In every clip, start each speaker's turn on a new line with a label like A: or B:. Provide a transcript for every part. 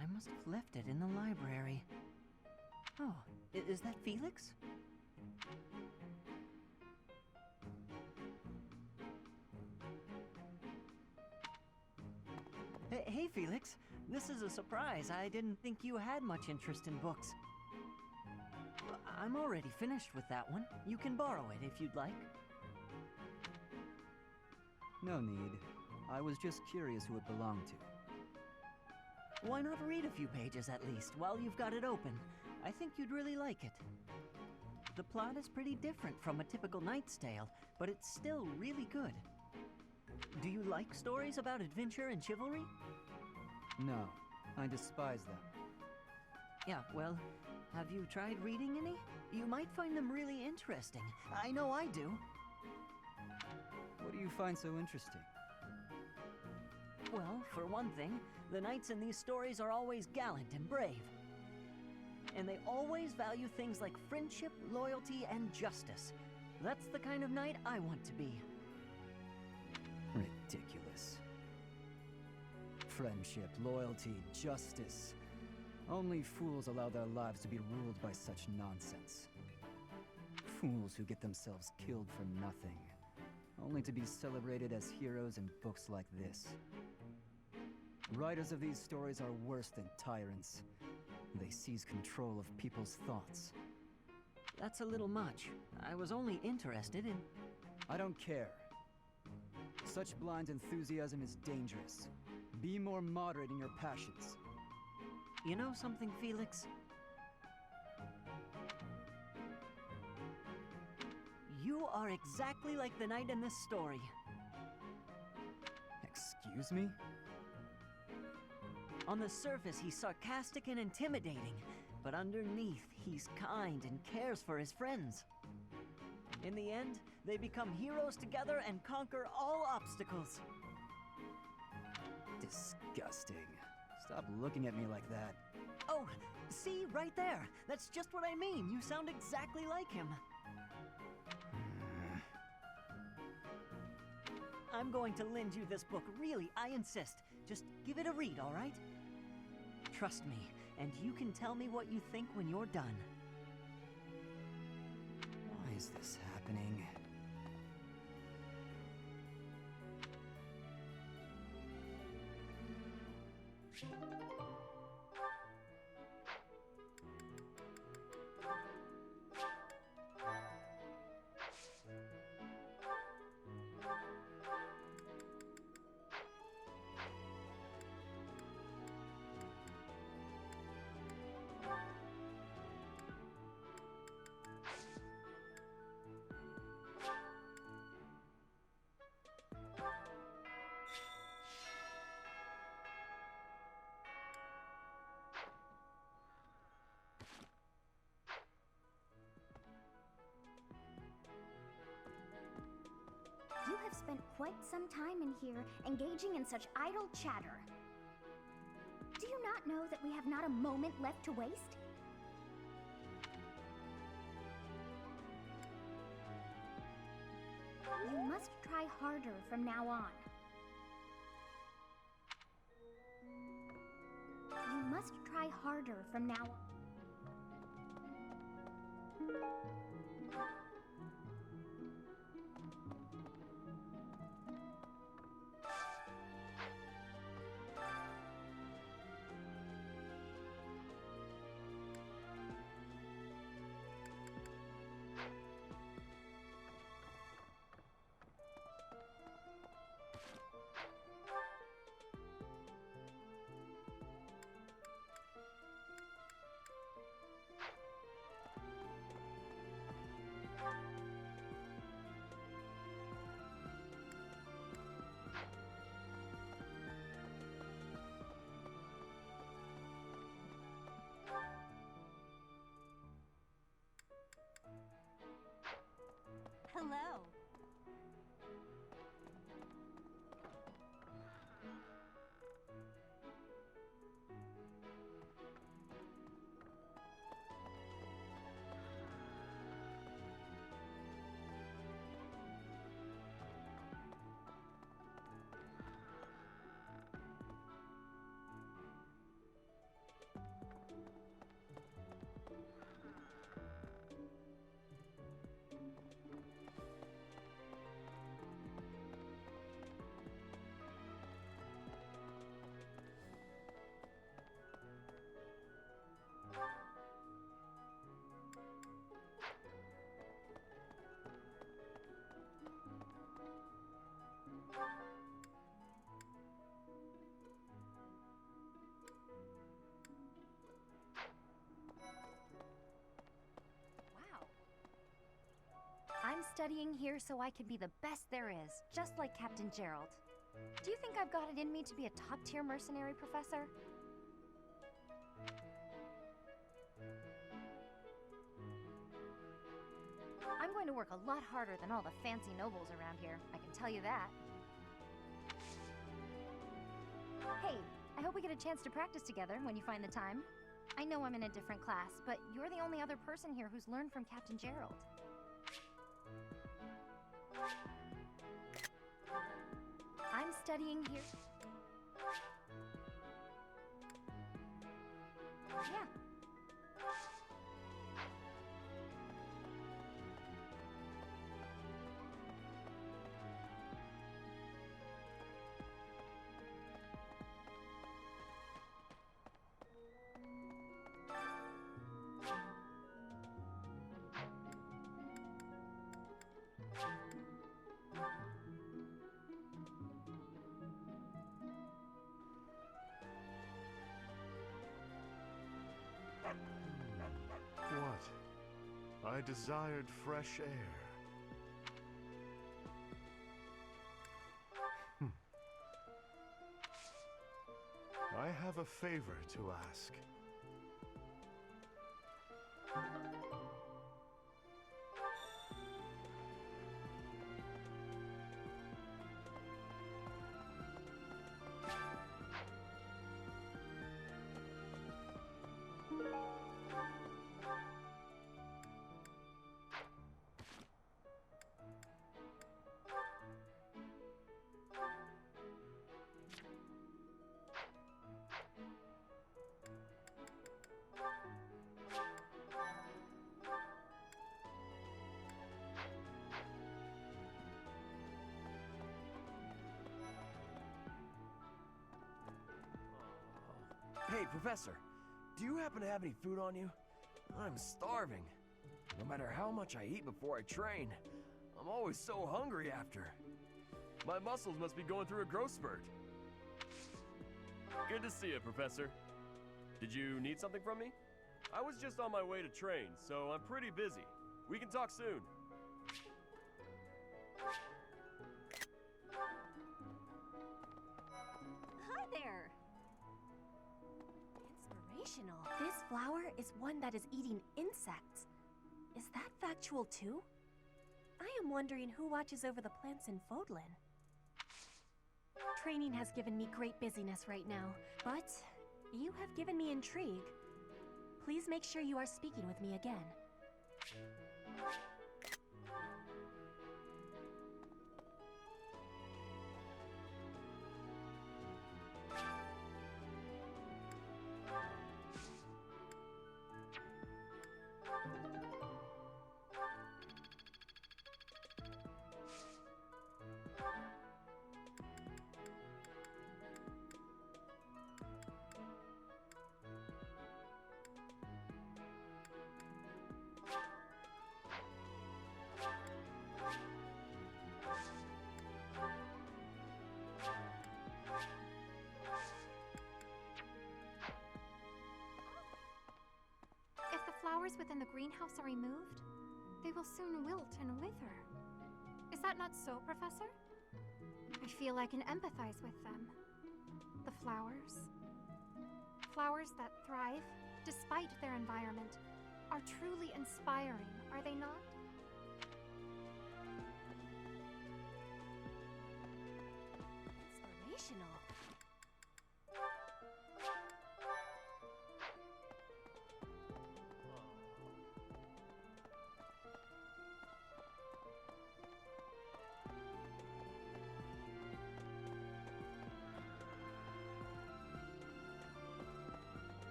A: I must have left it in the library. Oh, is that Felix? Hey, Felix. This is a surprise. I didn't think you had much interest in books. I'm already finished with that one. You can borrow it if you'd like.
B: No need. I was just curious who it belonged to.
A: Why not read a few pages at least, while you've got it open? I think you'd really like it. The plot is pretty different from a typical Knight's Tale, but it's still really good. Do you like stories about adventure and chivalry?
B: No, I despise them.
A: Yeah, well, have you tried reading any? You might find them really interesting. I know I do.
B: What do you find so interesting?
A: Well, for one thing, the knights in these stories are always gallant and brave. And they always value things like friendship, loyalty, and justice. That's the kind of knight I want to be.
B: Ridiculous. Friendship, loyalty, justice. Only fools allow their lives to be ruled by such nonsense. Fools who get themselves killed for nothing, only to be celebrated as heroes in books like this. Writers of these stories are worse than tyrants. They seize control of people's thoughts.
A: That's a little much. I was only interested in...
B: I don't care. Such blind enthusiasm is dangerous. Be more moderate in your passions.
A: You know something, Felix? You are exactly like the knight in this story.
B: Excuse me?
A: On the surface, he's sarcastic and intimidating, but underneath, he's kind and cares for his friends. In the end, they become heroes together and conquer all obstacles.
B: Disgusting. Stop looking at me like that.
A: Oh, see, right there. That's just what I mean. You sound exactly like him. I'm going to lend you this book, really, I insist. Just give it a read, all right? Trust me, and you can tell me what you think when you're done.
B: Why is this happening?
C: You have spent quite some time in here, engaging in such idle chatter. Do you not know that we have not a moment left to waste? You must try harder from now on. You must try harder from now on.
D: studying here so I can be the best there is, just like Captain Gerald. Do you think I've got it in me to be a top-tier mercenary, Professor? I'm going to work a lot harder than all the fancy nobles around here, I can tell you that. Hey, I hope we get a chance to practice together when you find the time. I know I'm in a different class, but you're the only other person here who's learned from Captain Gerald. I'm studying here. Yeah.
E: What? I desired fresh air. I have a favor to ask.
F: Hey, Professor, do you happen to have any food on you? I'm starving. No matter how much I eat before I train, I'm always so hungry after. My muscles must be going through a growth spurt. Good to see you, Professor. Did you need something from me? I was just on my way to train, so I'm pretty busy. We can talk soon.
G: Hi there! Inspirational. This flower is one that is eating insects. Is that factual too? I am wondering who watches over the plants in Fodlan. Training has given me great busyness right now, but you have given me intrigue. Please make sure you are speaking with me again.
D: If the flowers within the greenhouse are removed, they will soon wilt and wither. Is that not so, Professor? I feel I can empathize with them. The flowers. Flowers that thrive, despite their environment, are truly inspiring, are they not?
G: Inspirational.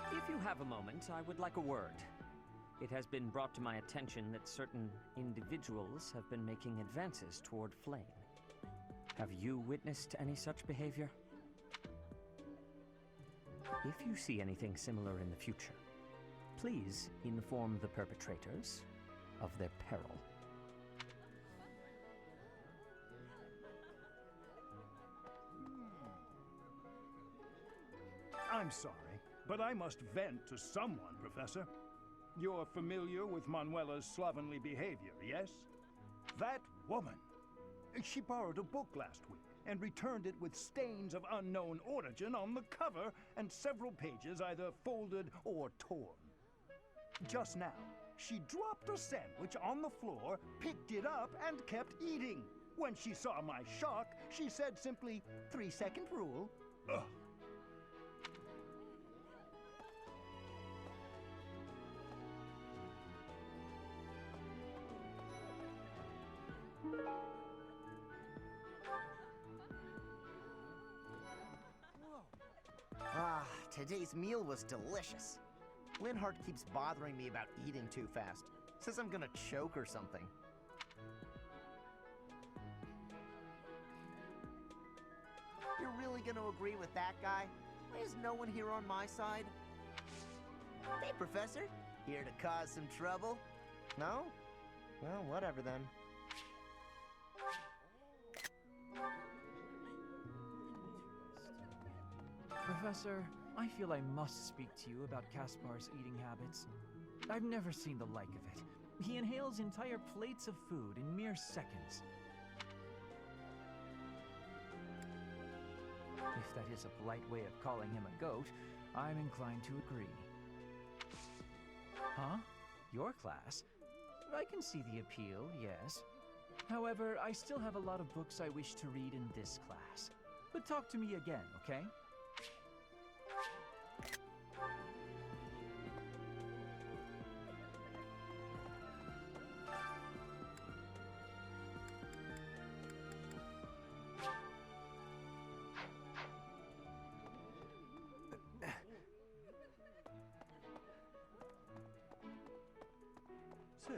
A: If you have a moment, I would like a word. It has been brought to my attention that certain individuals have been making advances toward Flame.
H: Have you witnessed any such behavior? If you see anything similar in the future, please inform the perpetrators of their peril.
I: I'm sorry, but I must vent to someone, Professor. You're familiar with Manuela's slovenly behavior, yes? That woman! She borrowed a book last week and returned it with stains of unknown origin on the cover and several pages either folded or torn. Just now, she dropped a sandwich on the floor, picked it up, and kept eating. When she saw my shock, she said simply, 3-second rule. Ugh.
J: Ah, today's meal was delicious. Linhart keeps bothering me about eating too fast. Says I'm gonna choke or something. You're really gonna agree with that guy? Why is no one here on my side? Hey, Professor. Here to cause some trouble? No? Well, whatever then.
H: Professor, I feel I must speak to you about Caspar's eating habits. I've never seen the like of it. He inhales entire plates of food in mere seconds. If that is a polite way of calling him a goat, I'm inclined to agree. Huh? Your class? I can see the appeal, yes. However, I still have a lot of books I wish to read in this class. But talk to me again, okay?
K: Say,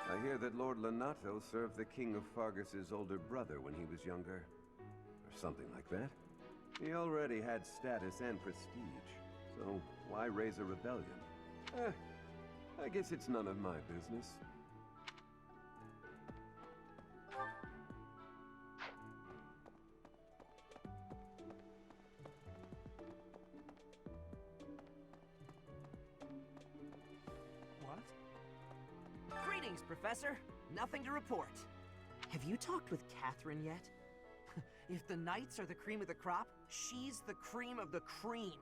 K: I hear that Lord Lenato served the King of Fargus's older brother when he was younger. Or something like that. He already had status and prestige, so why raise a rebellion? I guess it's none of my business.
J: What? Greetings, Professor. Nothing to report. Have you talked with Catherine yet? If the knights are the cream of the crop, she's the cream of the cream.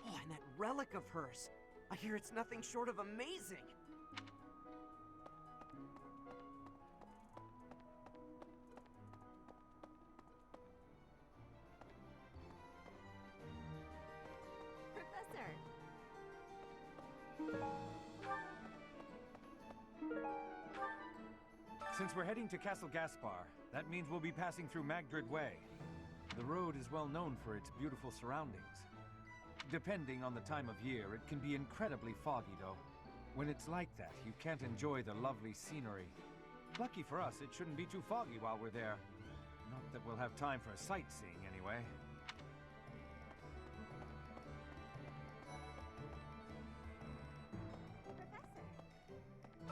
J: Oh, and that relic of hers. I hear it's nothing short of amazing.
C: Professor!
L: Since we're heading to Castle Gaspar, that means we'll be passing through Magdred Way. The road is well known for its beautiful surroundings. Depending on the time of year, it can be incredibly foggy, though. When it's like that, you can't enjoy the lovely scenery. Lucky for us, it shouldn't be too foggy while we're there. Not that we'll have time for sightseeing, anyway.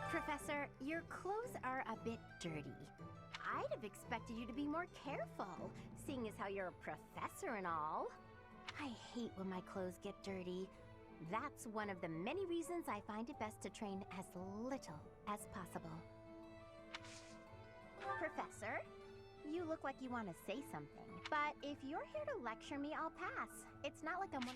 C: Professor, your clothes are a bit dirty. I'd have expected you to be more careful, seeing as how you're a professor and all. I hate when my clothes get dirty. That's one of the many reasons I find it best to train as little as possible. Professor, you look like you want to say something, but if you're here to lecture me, I'll pass. It's not like I'm one.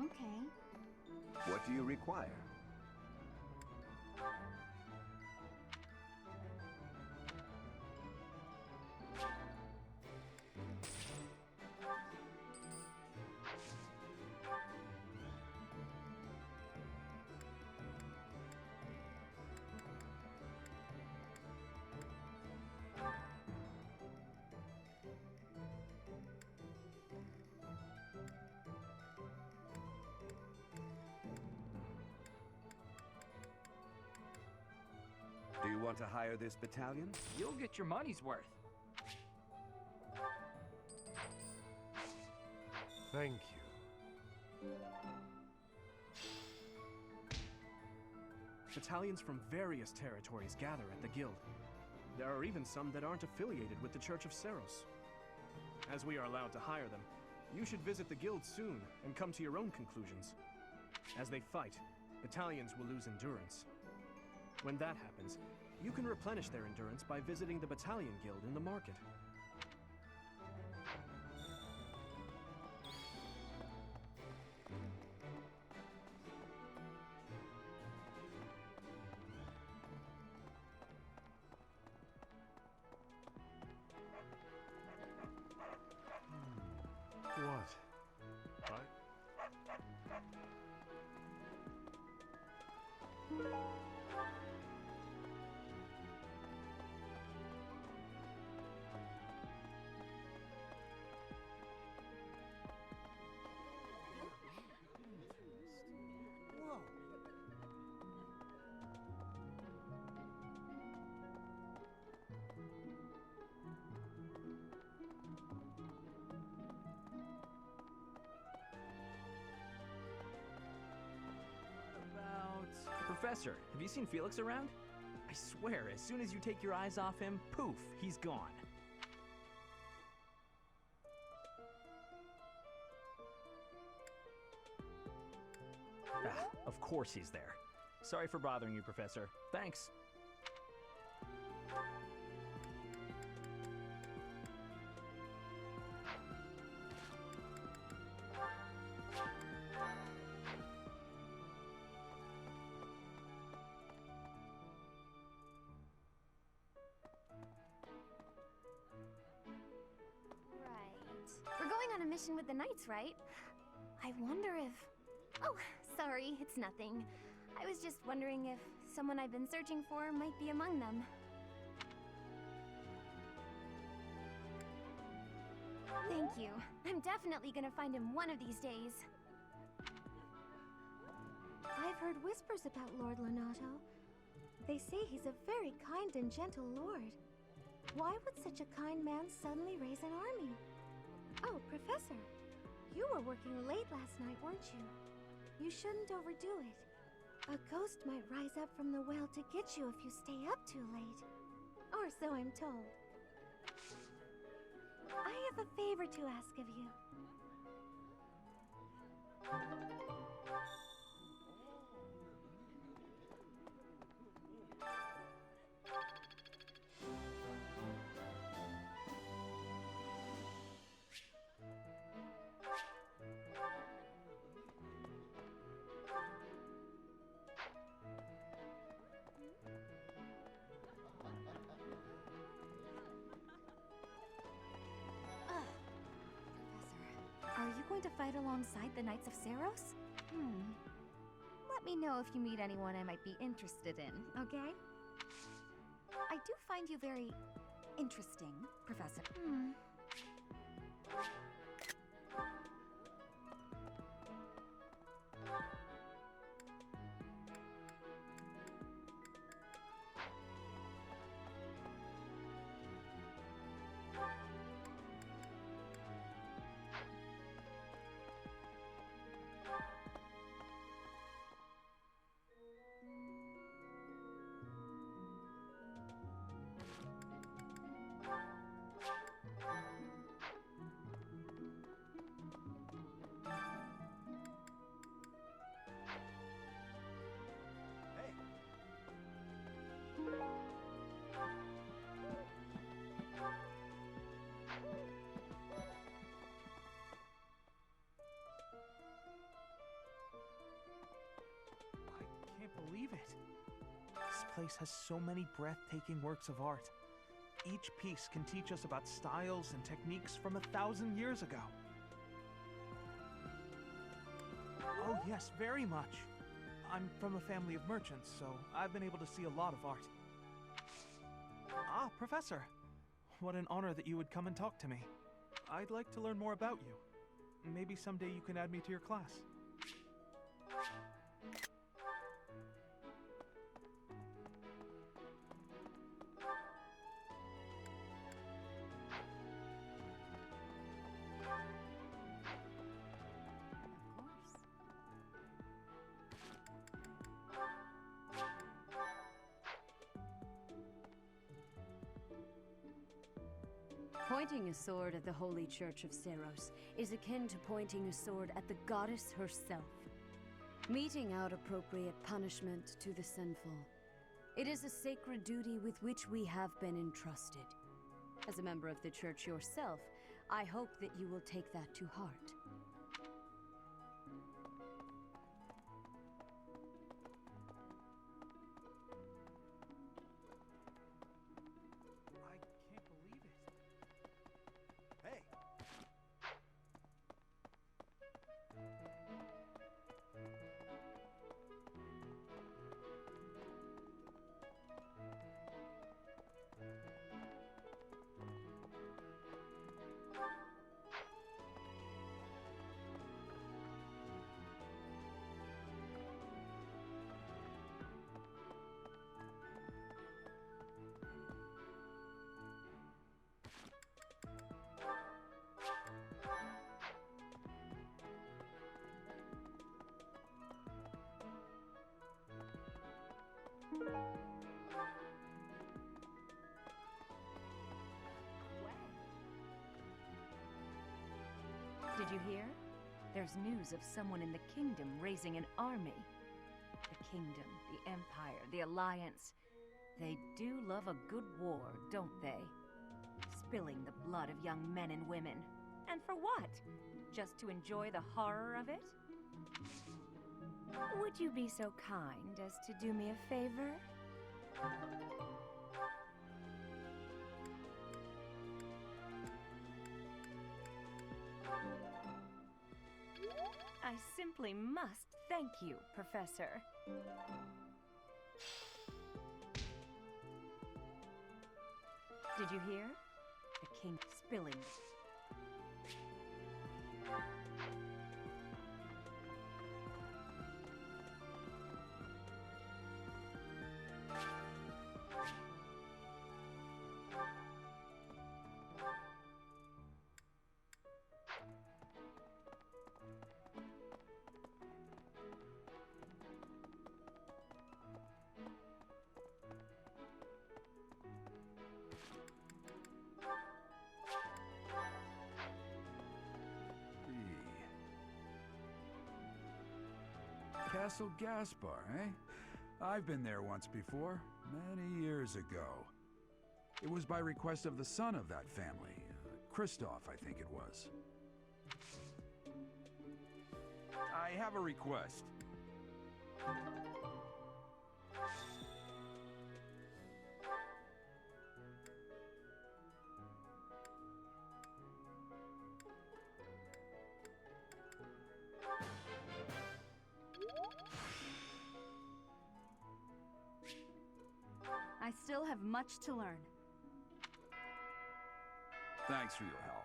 C: Okay.
K: What do you require? Do you want to hire this battalion?
H: You'll get your money's worth.
E: Thank you.
M: Battalions from various territories gather at the guild. There are even some that aren't affiliated with the Church of Seros. As we are allowed to hire them, you should visit the guild soon and come to your own conclusions. As they fight, battalions will lose endurance. When that happens, you can replenish their endurance by visiting the Battalion Guild in the market.
E: What?
H: Professor, have you seen Felix around? I swear, as soon as you take your eyes off him, poof, he's gone. Ah, of course he's there. Sorry for bothering you, Professor. Thanks.
C: We're going on a mission with the Knights, right? I wonder if... Oh, sorry, it's nothing. I was just wondering if someone I've been searching for might be among them. Thank you. I'm definitely gonna find him one of these days.
D: I've heard whispers about Lord Lonato. They say he's a very kind and gentle lord. Why would such a kind man suddenly raise an army? Oh, Professor, you were working late last night, weren't you? You shouldn't overdo it. A ghost might rise up from the well to get you if you stay up too late. Or so I'm told. I have a favor to ask of you.
C: Are you going to fight alongside the Knights of Seros? Let me know if you meet anyone I might be interested in, okay? I do find you very interesting, Professor.
M: I can't believe it. This place has so many breathtaking works of art. Each piece can teach us about styles and techniques from 1,000 years ago. Oh yes, very much. I'm from a family of merchants, so I've been able to see a lot of art. Ah, Professor. What an honor that you would come and talk to me. I'd like to learn more about you. Maybe someday you can add me to your class.
N: Pointing a sword at the Holy Church of Seros is akin to pointing a sword at the goddess herself, meting out appropriate punishment to the sinful. It is a sacred duty with which we have been entrusted. As a member of the Church yourself, I hope that you will take that to heart.
L: I can't believe it.
F: Hey!
O: Did you hear? There's news of someone in the kingdom raising an army. The kingdom, the empire, the alliance. They do love a good war, don't they? Spilling the blood of young men and women. And for what? Just to enjoy the horror of it? Would you be so kind as to do me a favor? I simply must thank you, Professor. Did you hear? The king spilling.
P: Castle Gaspar, eh? I've been there once before, many years ago. It was by request of the son of that family, Christoph, I think it was. I have a request.
O: I still have much to learn.
P: Thanks for your help.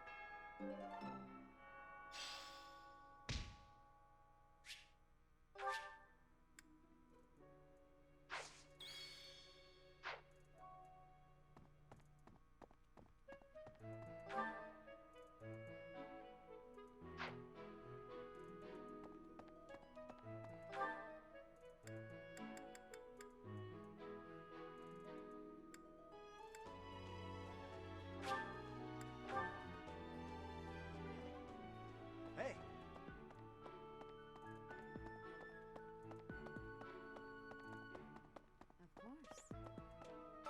F: Hey!
N: Of course.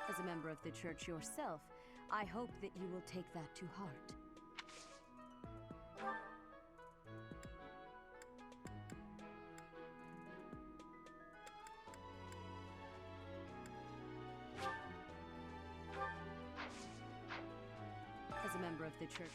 N: As a member of the Church yourself, I hope that you will take that to heart. As a member of the Church...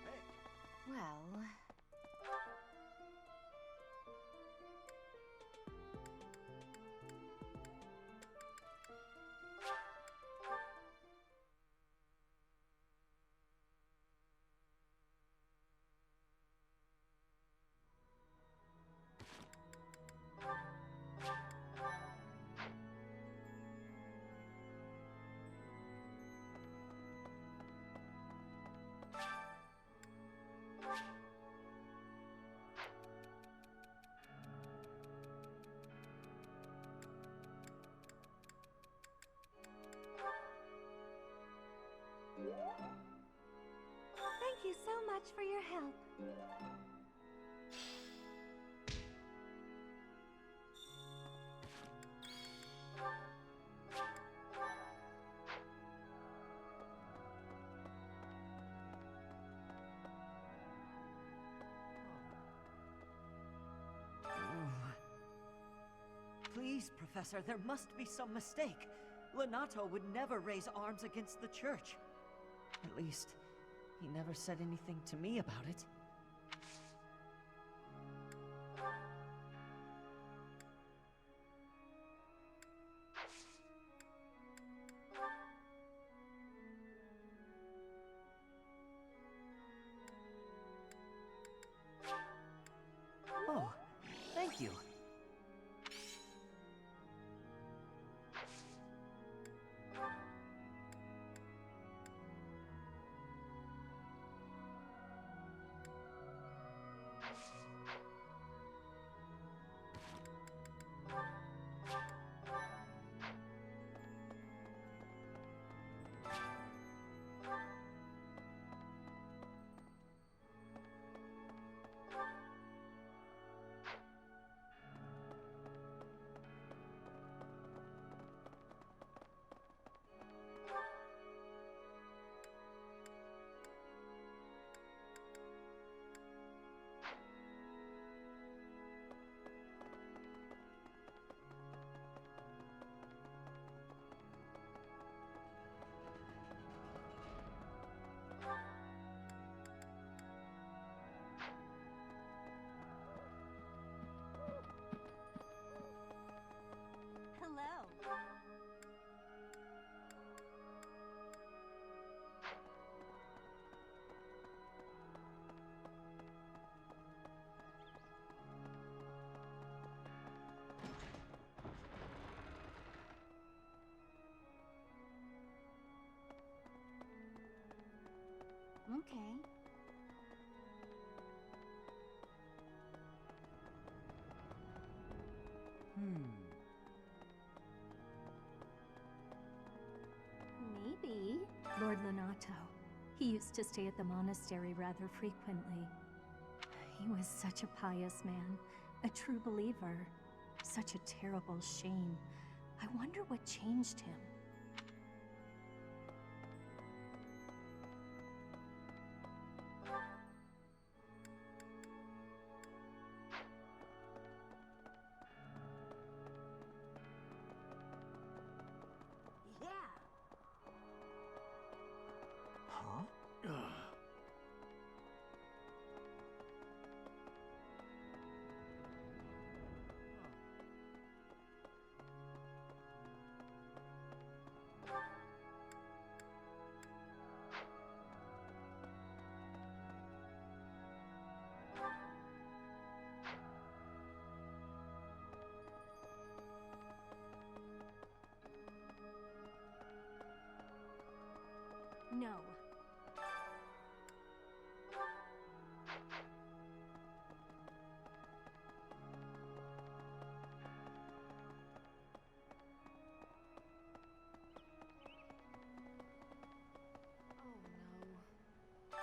F: Hey!
O: Well,
D: Thank you so much for your help.
A: Please, Professor, there must be some mistake. Lenato would never raise arms against the church. At least, he never said anything to me about it. Oh, thank you.
C: Hello.
D: Okay.
Q: Maybe. Lord Lenato. He used to stay at the monastery rather frequently. He was such a pious man, a true believer. Such a terrible shame. I wonder what changed him.
A: Huh?
Q: No.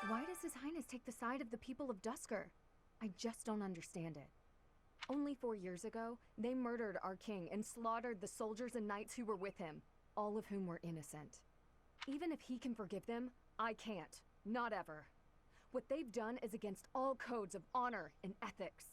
R: Why does His Highness take the side of the people of Dusker? I just don't understand it. Only 4 years ago, they murdered our king and slaughtered the soldiers and knights who were with him, all of whom were innocent. Even if he can forgive them, I can't. Not ever. What they've done is against all codes of honor and ethics.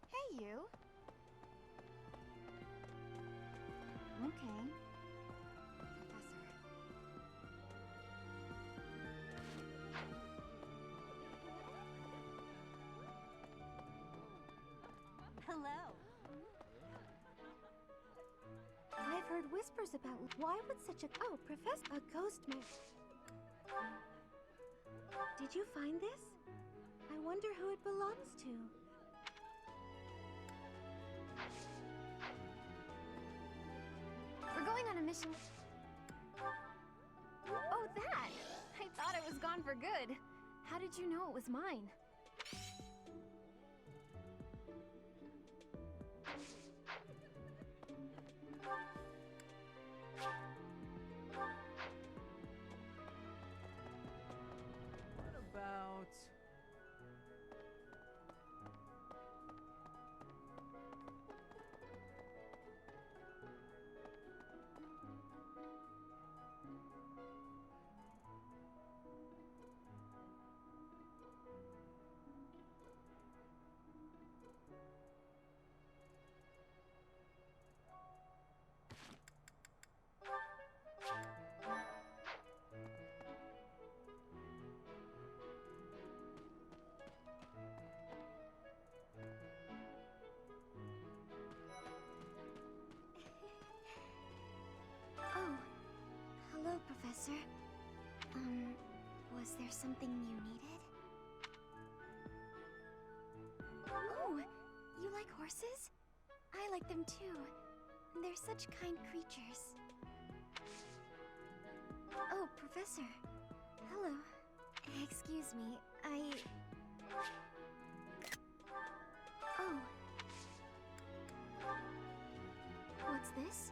D: Hey, you. Okay. Hello. I've heard whispers about why would such a Professor, a ghost man. Did you find this? I wonder who it belongs to.
C: on a mission. Oh, that! I thought it was gone for good. How did you know it was mine?
H: What about...
C: Oh, hello, Professor. Was there something you needed? Oh, you like horses? I like them too. They're such kind creatures. Oh, Professor. Hello. Excuse me, Oh. What's this?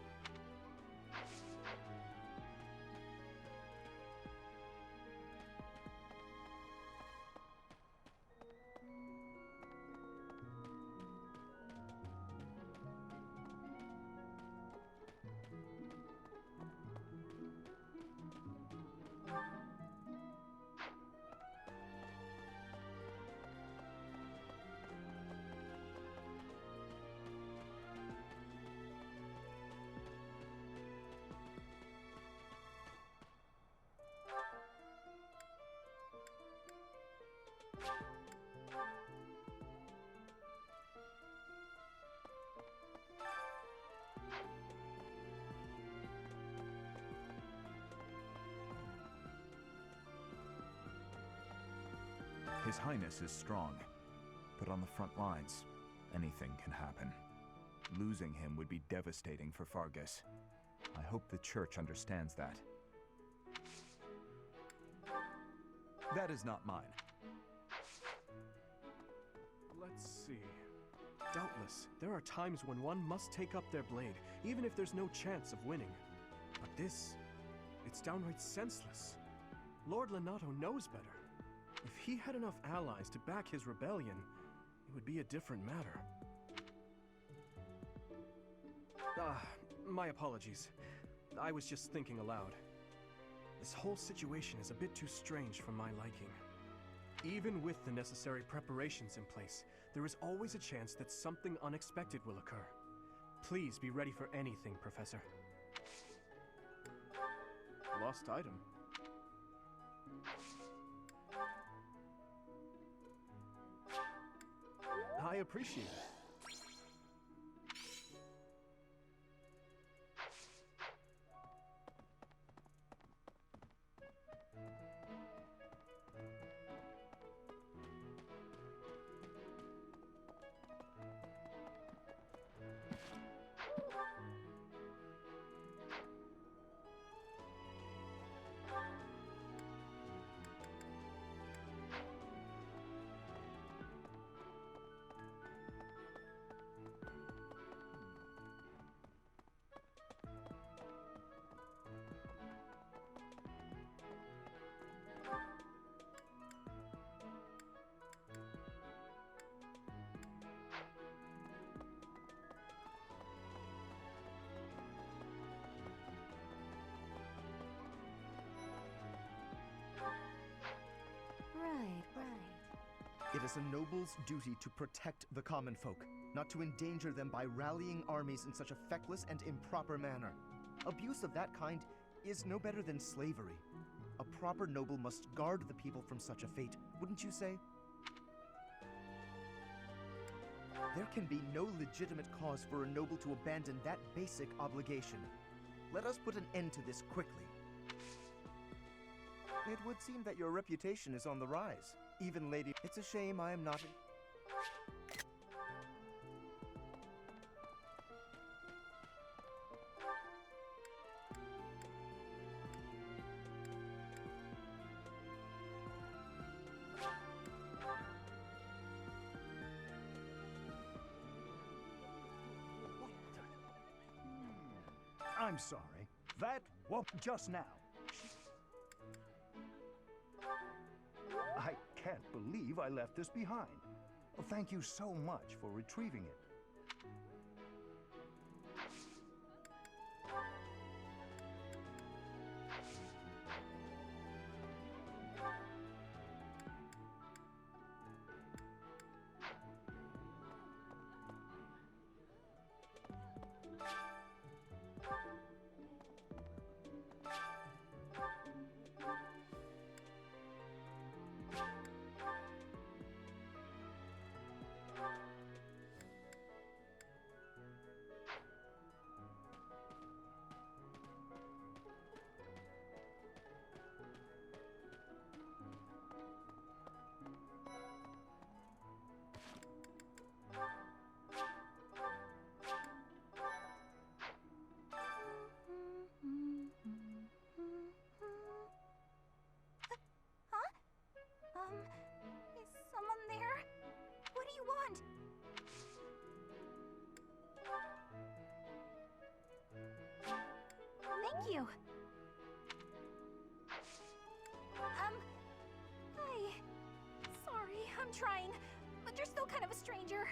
S: His Highness is strong, but on the front lines, anything can happen. Losing him would be devastating for Fargus. I hope the Church understands that.
M: That is not mine. Let's see. Doubtless, there are times when one must take up their blade, even if there's no chance of winning. But this, it's downright senseless. Lord Lenato knows better. If he had enough allies to back his rebellion, it would be a different matter. My apologies. I was just thinking aloud. This whole situation is a bit too strange for my liking. Even with the necessary preparations in place, there is always a chance that something unexpected will occur. Please be ready for anything, Professor. Lost item. I appreciate it.
T: It is a noble's duty to protect the common folk, not to endanger them by rallying armies in such a feckless and improper manner. Abuse of that kind is no better than slavery. A proper noble must guard the people from such a fate, wouldn't you say? There can be no legitimate cause for a noble to abandon that basic obligation. Let us put an end to this quickly. It would seem that your reputation is on the rise. Even Lady... It's a shame I am not...
I: I'm sorry. That woman just now. I can't believe I left this behind. Thank you so much for retrieving it.
D: Is someone there? What do you want? Thank you. Hi. Sorry, I'm trying, but you're still kind of a stranger.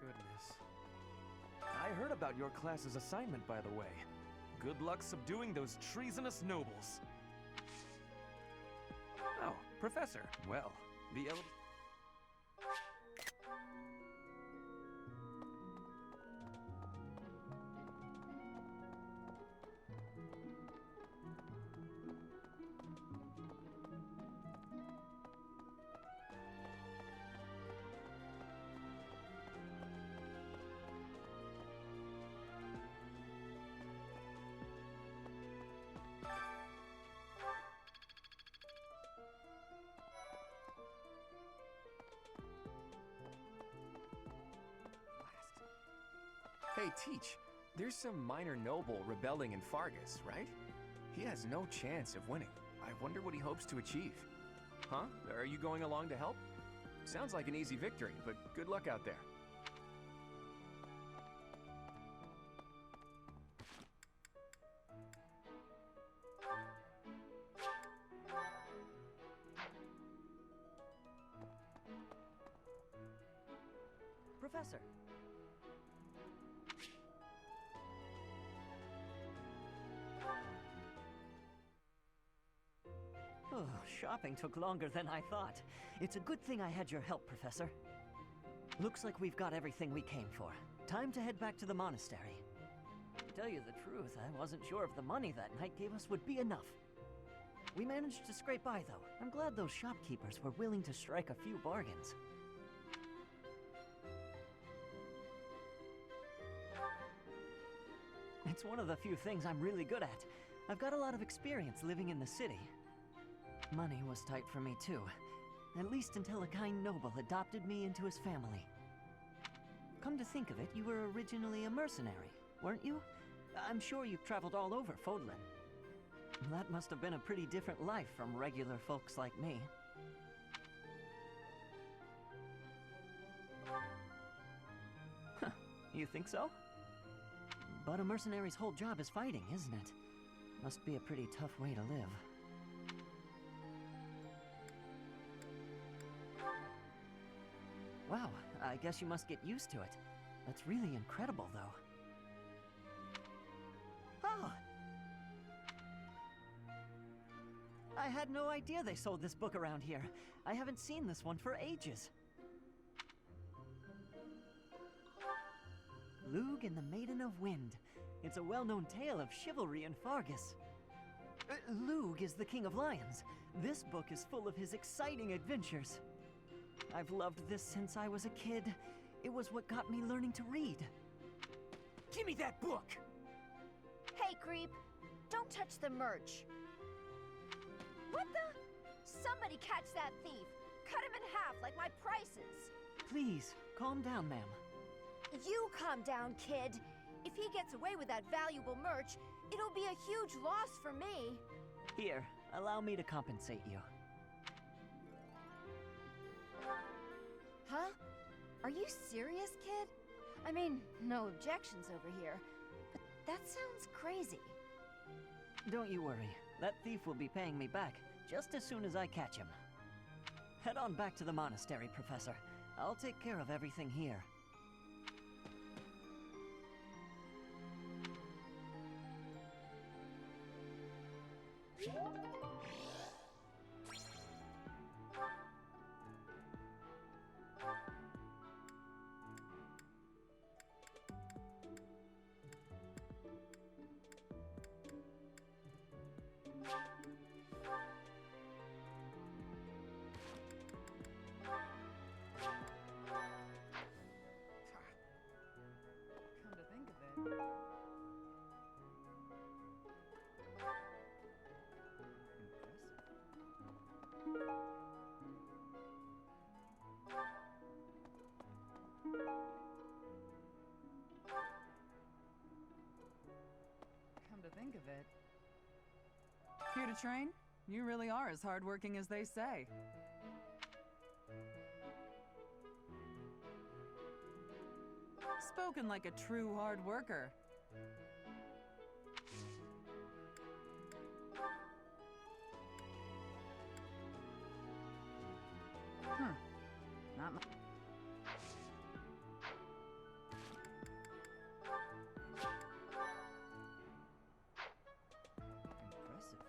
F: Goodness. I heard about your class's assignment, by the way. Good luck subduing those treasonous nobles. Oh, Professor. Well, the
U: Hey, Teach, there's some minor noble rebelling in Fargus, right? He has no chance of winning. I wonder what he hopes to achieve. Huh? Are you going along to help? Sounds like an easy victory, but good luck out there.
A: Professor. Oh, shopping took longer than I thought. It's a good thing I had your help, Professor. Looks like we've got everything we came for. Time to head back to the monastery. To tell you the truth, I wasn't sure if the money that knight gave us would be enough. We managed to scrape by, though. I'm glad those shopkeepers were willing to strike a few bargains. It's one of the few things I'm really good at. I've got a lot of experience living in the city. Money was tight for me, too. At least until a kind noble adopted me into his family. Come to think of it, you were originally a mercenary, weren't you? I'm sure you've traveled all over Fodlan. That must have been a pretty different life from regular folks like me. Huh, you think so? But a mercenary's whole job is fighting, isn't it? Must be a pretty tough way to live. Wow, I guess you must get used to it. That's really incredible, though. Oh! I had no idea they sold this book around here. I haven't seen this one for ages. Lug and the Maiden of Wind. It's a well-known tale of chivalry in Fargus. Lug is the King of Lions. This book is full of his exciting adventures. I've loved this since I was a kid. It was what got me learning to read.
J: Give me that book!
C: Hey, creep! Don't touch the merch! What the? Somebody catch that thief! Cut him in half like my prices!
A: Please, calm down, ma'am.
B: You calm down, kid. If he gets away with that valuable merch, it'll be a huge loss for me.
A: Here, allow me to compensate you.
B: Huh? Are you serious, kid? I mean, no objections over here, but that sounds crazy.
A: Don't you worry. That thief will be paying me back just as soon as I catch him. Head on back to the monastery, Professor. I'll take care of everything here.
V: Come to think of it. Come to think of it. Here to train? You really are as hardworking as they say. Spoken like a true hard worker. Not much.
W: Impressive.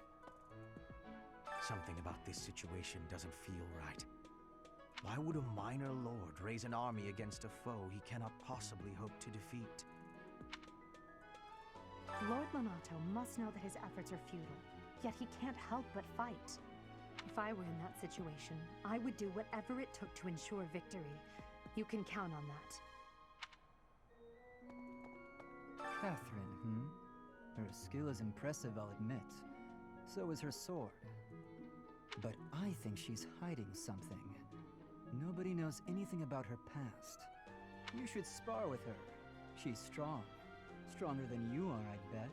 W: Something about this situation doesn't feel right. Why would a minor lord raise an army against a foe he cannot possibly hope to defeat?
X: Lord Lonato must know that his efforts are futile, yet he can't help but fight. If I were in that situation, I would do whatever it took to ensure victory. You can count on that.
Y: Catherine, Her skill is impressive, I'll admit. So is her sword. But I think she's hiding something. Nobody knows anything about her past. You should spar with her. She's strong. Stronger than you are, I'd bet.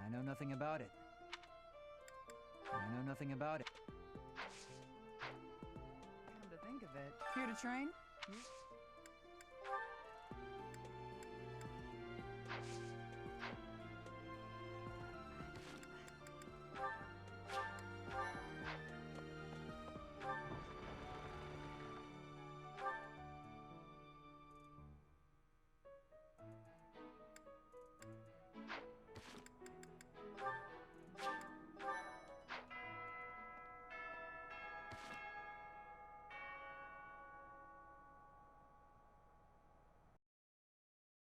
Y: I know nothing about it. I know nothing about it.
V: Come to think of it. Here to train?